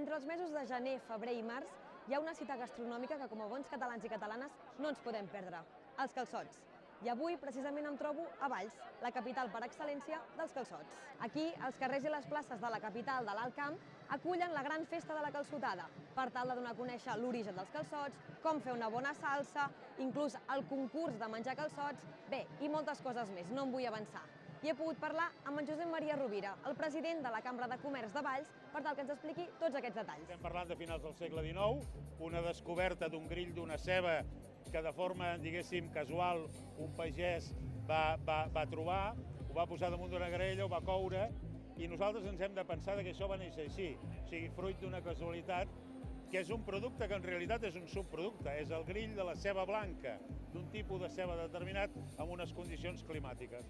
Entre els mesos de gener, febrer i març hi ha una cita gastronòmica que com a bons catalans i catalanes no ens podem perdre, els calçots. I avui precisament em trobo a Valls, la capital per excel·lència dels calçots. Aquí, els carrers i les places de la capital de l'Alt Camp acullen la gran festa de la calçotada per tal de donar a conèixer l'origen dels calçots, com fer una bona salsa, inclús el concurs de menjar calçots, bé, i moltes coses més, no em vull avançar. I he pogut parlar amb en Josep Maria Rovira, el president de la Cambra de Comerç de Valls, per tal que ens expliqui tots aquests detalls. Estem parlant de finals del segle XIX, una descoberta d'un grill d'una ceba que de forma, diguéssim, casual, un pagès va trobar, ho va posar damunt d'una graella, ho va coure, i nosaltres ens hem de pensar que això va néixer així, o sigui, fruit d'una casualitat, que és un producte que en realitat és un subproducte, és el grill de la ceba blanca, d'un tipus de ceba determinat amb unes condicions climàtiques.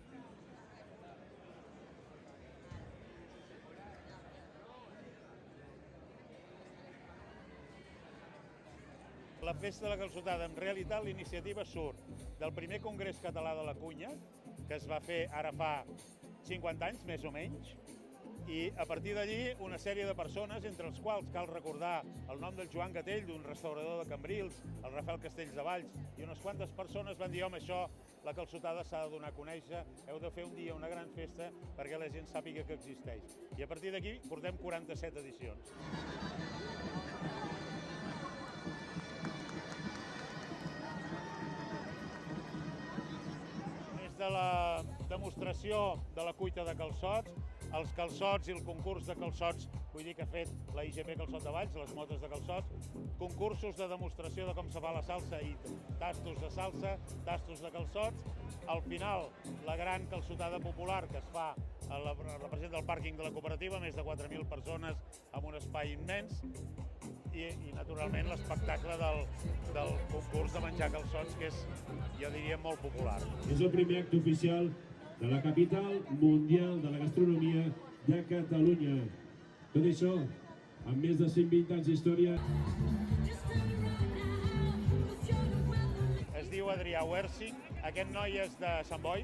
La festa de la calçotada, en realitat, l'iniciativa surt del primer Congrés Català de la Cunya, que es va fer ara fa 50 anys, més o menys, i a partir d'allí una sèrie de persones, entre els quals cal recordar el nom del Joan Gatell, d'un restaurador de Cambrils, el Rafael Castells de Valls, i unes quantes persones van dir, home, això, la calçotada s'ha de donar a conèixer, heu de fer un dia una gran festa perquè la gent sàpiga que existeix. I a partir d'aquí portem 47 edicions. De la demostració de la cuita de calçots, els calçots i el concurs de calçots, vull dir que ha fet la IGP Calçot de Valls, les motes de calçots, concursos de demostració de com se fa la salsa i tastos de salsa, tastos de calçots. Al final, la gran calçotada popular que es fa representa el pàrquing de la cooperativa, més de 4.000 persones amb un espai immens, i naturalment l'espectacle del concurs de menjar calçots, que és, jo diria, molt popular. És el primer acte oficial de la capital mundial de la gastronomia de Catalunya. Tot això, amb més de 120 anys d'història. Es diu Adrià Wersing, aquest noi és de Sant Boi,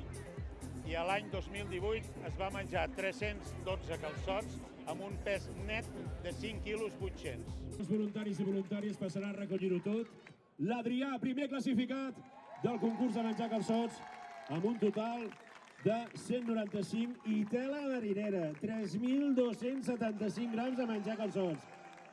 i a l'any 2018 es va menjar 312 calçots amb un pes net de 5 quilos 800. Els voluntaris i voluntàries passaran a recollir-ho tot. L'Adrià, primer classificat del concurs de menjar calçots, amb un total de 195 i tela marinera, 3.275 grams de menjar calçots.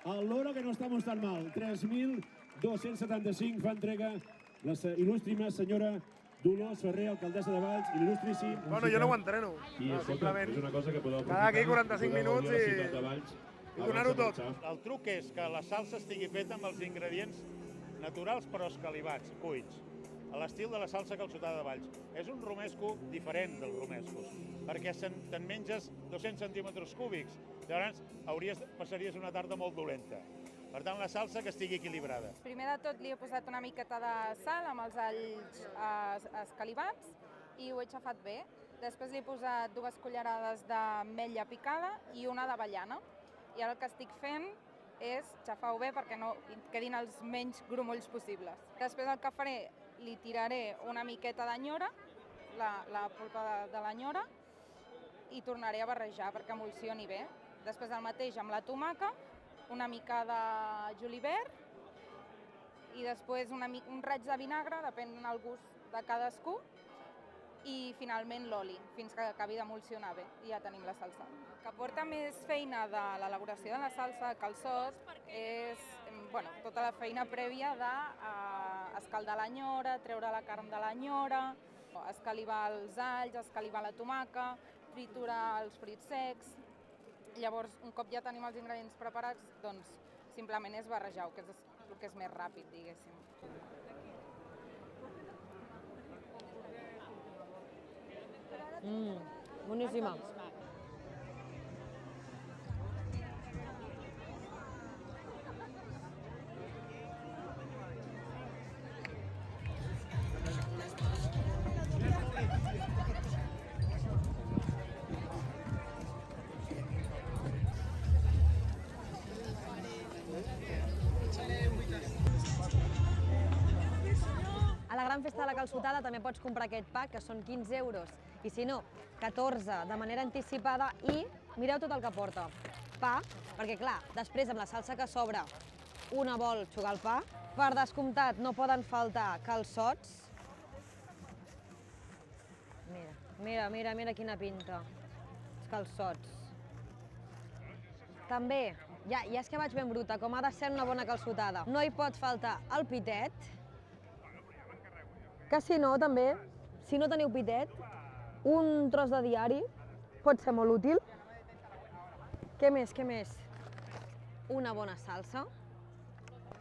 El loro que no estamos tan mal, 3.275 fa entrega la il·lústrima senyora Dolors Ferrer, alcaldessa de Valls, il·lustríssim. Bueno, jo no ho entreno, simplement cada aquí 45 minuts i donar-ho tot. El truc és que la salsa estigui feta amb els ingredients naturals però escalivats, cuits, a l'estil de la salsa calçotada de Valls. És un romesco diferent dels romescos, perquè te'n menges 200 centímetres cúbics, llavors passaries una tarda molt dolenta. Per tant, la salsa que estigui equilibrada. Primer de tot li he posat una miqueta de sal amb els alls escalivats i ho he xafat bé. Després li he posat 2 cullerades d'ametlla picada i una d'avellana. I ara el que estic fent és xafar-ho bé perquè no quedin els menys grumolls possibles. Després el que faré, li tiraré una miqueta d'anyora, la polpa de l'anyora, i tornaré a barrejar perquè emulsioni bé. Després el mateix amb la tomaca, una mica de julivert i després un raig de vinagre, depèn del gust de cadascú, i finalment l'oli, fins que acabi d'emulsionar bé i ja tenim la salsa. El que porta més feina de l'elaboració de la salsa de calçots és tota la feina prèvia d'escaldar l'anyora, treure la carn de l'anyora, escalivar els alls, escalivar la tomaca, triturar els fruits secs. Llavors, un cop ja tenim els ingredients preparats, doncs simplement és barrejar-ho, que és el que és més ràpid, diguéssim. Boníssima. A la gran festa de la calçotada també pots comprar aquest pack, que són 15 euros, i si no, 14 de manera anticipada, i mireu tot el que porta. pa, perquè clar, després amb la salsa que sobra una vol xugar el pa. Per descomptat no poden faltar calçots. Mira quina pinta. Els calçots. També, ja és que vaig ben bruta, com ha de ser una bona calçotada. No hi pot faltar el pitet, que si no, també, si no teniu pitet, un tros de diari pot ser molt útil. Què més? Una bona salsa.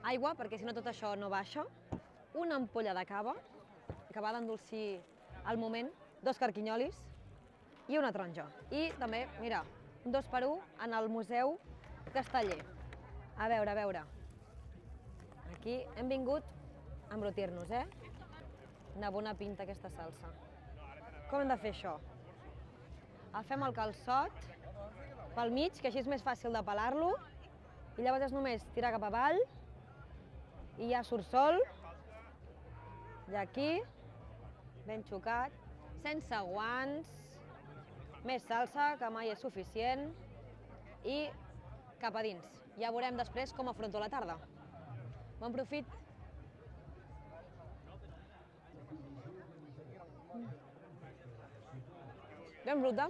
Aigua, perquè si no tot això no baixa. Una ampolla de cava, que va d'endolcir al moment. 2 carquinyolis i una taronja. I també, mira, un 2x1 en el Museu Casteller. A veure. Aquí hem vingut a embrutir-nos, Una bona pinta aquesta salsa. Com hem de fer això? Agafem el calçot pel mig, que així és més fàcil de pelar-lo, i llavors és només tirar cap avall, i ja surt sol, i aquí, ben xocat, sense guants, més salsa, que mai és suficient, i cap a dins. Ja veurem després com afronto la tarda. Bon profit! Ben bruta.